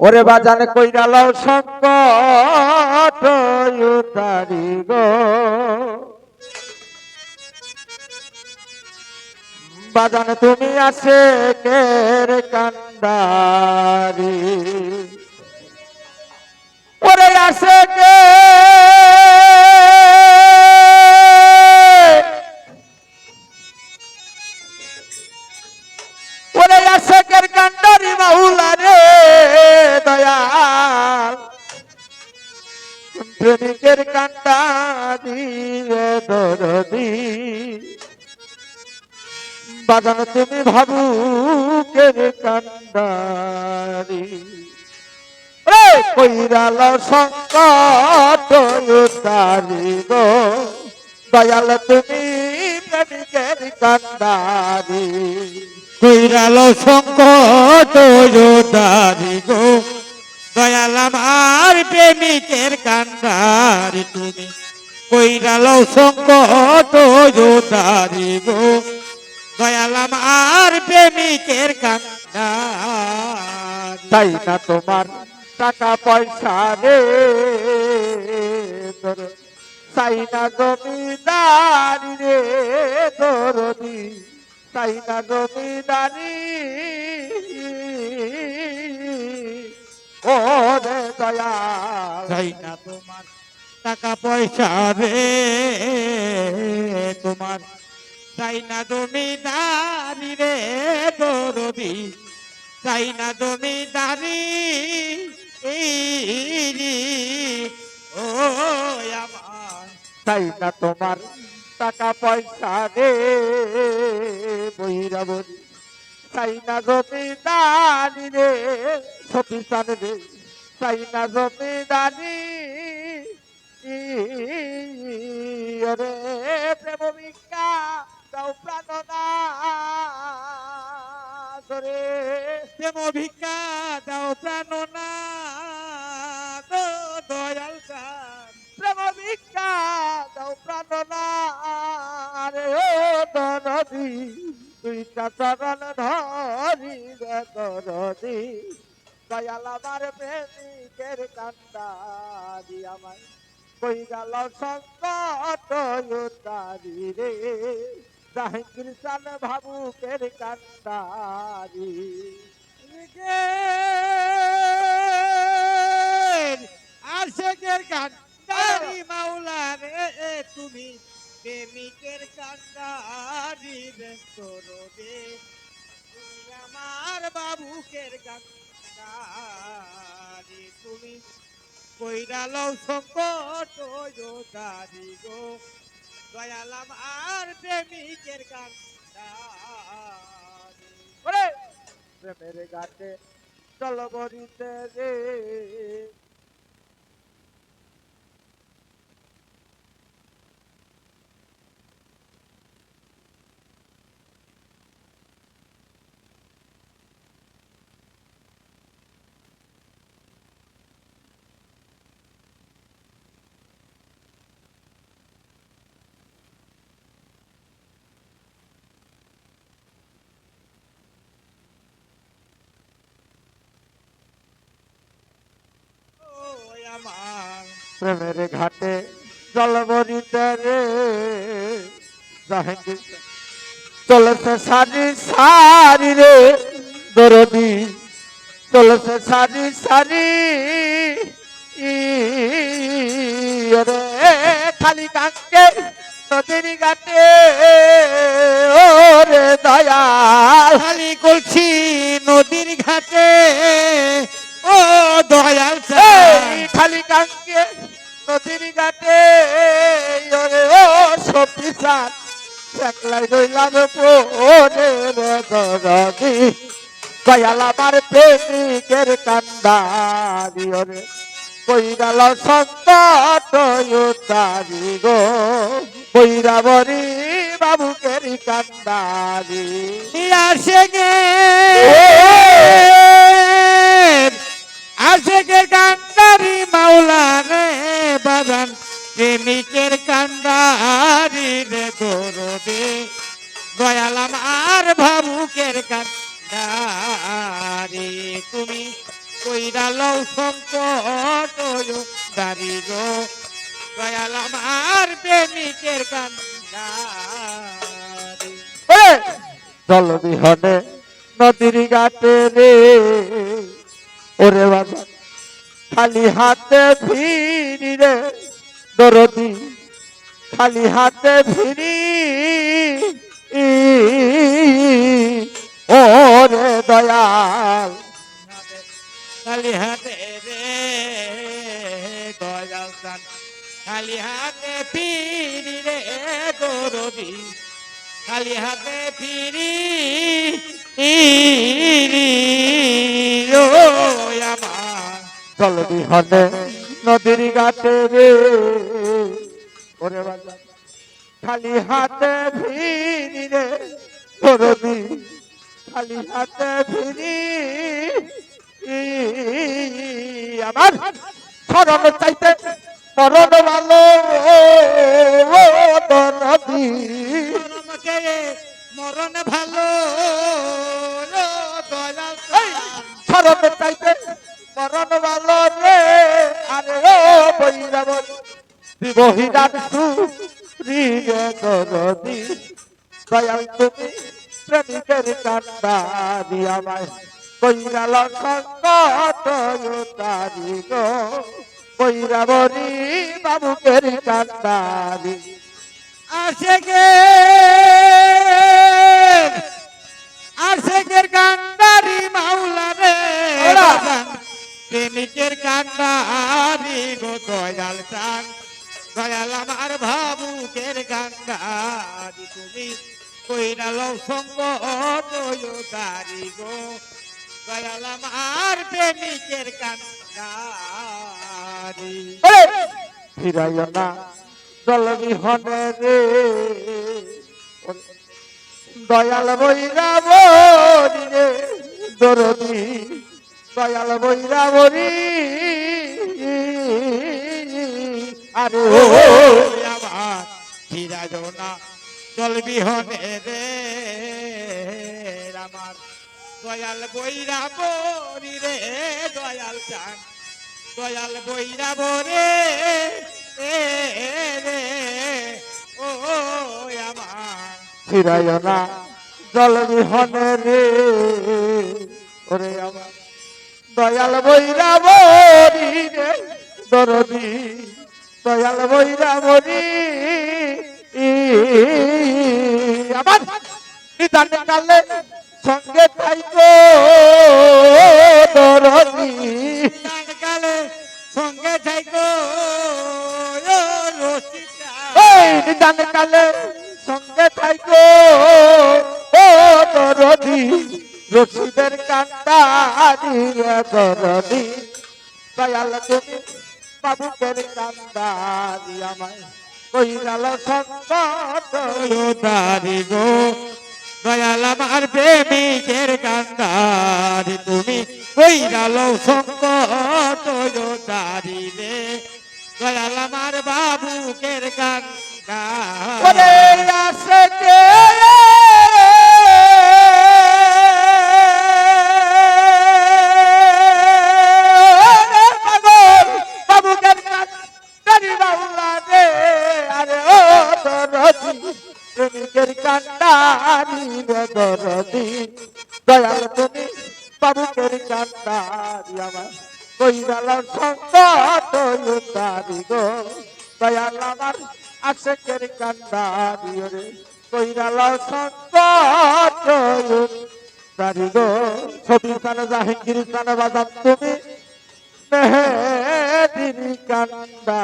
ওরে বাজান কইরা লও সংকট উতারি গো বাজান তুমি আসে কের কান্দারি ওরে আসে কে ওরে আসে কের কান্দারি মাওলা রে দয়াল প্রেমিকের কান্দারি রে দরদি বাজান তুমি ভাবুকের কান্দারি কইরাল সংকট উতারি গো দয়াল তুমি প্রেমিকের কান্দারি কইরাল সংকট উতারি গো দয়াল আমার প্রেমিকের কান্দারি তুমি কইরাল সংকট উতারি গো দয়াল আমার প্রেমিকের কান্দারি তাই না তোমার টাকা পয়সা রে তাই না জমিদারি রে দরদি তাই না জমিদারি ও রে দয়াল চাই না তোমার টাকা পয়সা রে তোমার চাই না জমিদারি রে দরদি চাই না জমিদারি ও আমার তাই না তোমার টাকা পয়সা রে বহিরা বলি তাই না জমিদারি রে সতীশান রে তাই না জমিদারি রে প্রেম ভিক্ষা দাও প্রাণনা রে প্রেম ভিক্ষা দাও প্রাণনা দয়াল চাঁদ প্রেম ভিক্ষা দাও প্রাণনা রে ও দরদি দুইটা চরণ ধরি রে দরদি দয়াল আমার প্রেমিকের কান্দারি আমার কই গেল সংকট উতারি রে জাহাঙ্গীর চান ভাবুকের কান্দারি আশেকের কান্দারি মাওলা রে তুমি প্রেমিকের কান্দারি রে দরদি তুমি আমার বাবুকের কান্দারি তুমি কইরাল সংকট উতারি গো দয়াল আমার প্রেমিকের কান্দারি ওরে প্রেমের ঘাটে চল বরিতে রে আমার প্রেমের ঘাটে জল বরিতে রে জাহাঙ্গীর চলেছে সারি সারি রে দরদি চলেছে সারি সারি রে খালি কাঙ্কে নদীর ঘাটে ও রে দয়াল খালি কলছি নদীর ঘাটে ও দয়াল এই চাঁদ খালি কাঙ্কে নদীর ঘাটে ওরে ও সপিসার একলাই রইলাম পরে রে দরদি দয়াল আমার প্রেমিকের কান্দারি ওরে কইরাল সংকট উতারি গো কইরা বরি বাবুকের কান্দারি আশেকের কান্দারি মাওলা রে বাগান প্রেমিকের কান্দারি রে দরদি দয়াল আমার ভাবুকের কান্দারি তুমি কইরা লও সংকট দারি গো দয়াল আমার প্রেমিকের কান্দারি জল বিহনে নদীর ঘাটে রে ওরে বাবা খালি হাতে ফিরি রে দরদি খালি হাতে ফিরি ওরে দয়াল খালি হাতে রে দয়াল চান খালি হাতে ফিরি রে দরদি খালি হাতে ফিরি ও আমার জল বিহনে নদীর ঘাটে রে ওরে বাবা খালি হাতে ফিরি রে দরদি খালি হাতে ফিরি আমার স্মরণ চাইতে মরণ ভালো দরদি আমাকে মরণ ভালো দয়াল স্মরণ চাইতে মরণ ভালো রে আরে ও বৈরাব বিবহিদান সুরি দরদি দয়াল তুমি প্রেমিকের কান্দারি আমায় কইরাল সংকট তারি গো কইরাবরি বাবুকের কান্দারি আশেকের কান্দারি মাওলা রে ওরা। প্রেমিকের কান্দারি গো দয়াল চান দয়াল আমার ভাবুকের কান্দারি তুমি কইরা লও সংকট তারি গো দয়াল আমার প্রেমিকের কান্দারি ফিরাইও না জল বিহনে রে দয়াল বৈরাবরি রে দরদি দয়াল বৈরাবরি আরে ও আমার ফিরা যাও না জল বিহনে রে আমার দয়াল বৈরা বরি রে দয়াল চান দয়াল বৈরা বরে রে ও আমার ফিরাইও না জল বিহনে রে ওরে আমার দয়াল বৈরাবরি রে দরদি দয়াল বৈরাবরি আমার নিদান কালে সঙ্গে থাইকো দরদি কালে সঙ্গে যাইগো রসিকা এই নিদান কালে সঙ্গে থাইকো ও দরদি রশিদের কান্দারি দরদি দয়াল তুমি বাবুকের কান্দারি আমায় কইরাল সংকট তারি গো দয়াল আমার প্রেমিকের কান্দারি তুমি কইরাল সংকট তারি রে দয়াল আমার বাবুকের কান্দারি ওরে আসে কে বাবুকের কান্দারি বাউলা রে আরে ও দরদি প্রেমিকের কান্দারি রে দরদি দয়াল তুমি বাবুকের কান্দারি আমার কইরাল সংকট তারি গো দয়াল আমার আশেকের কান্দারি রে কইরাল সংকট তারি গো ছবি কানে জাহাঙ্গীর কানে বাজান তুমি মেহেদির কান্দা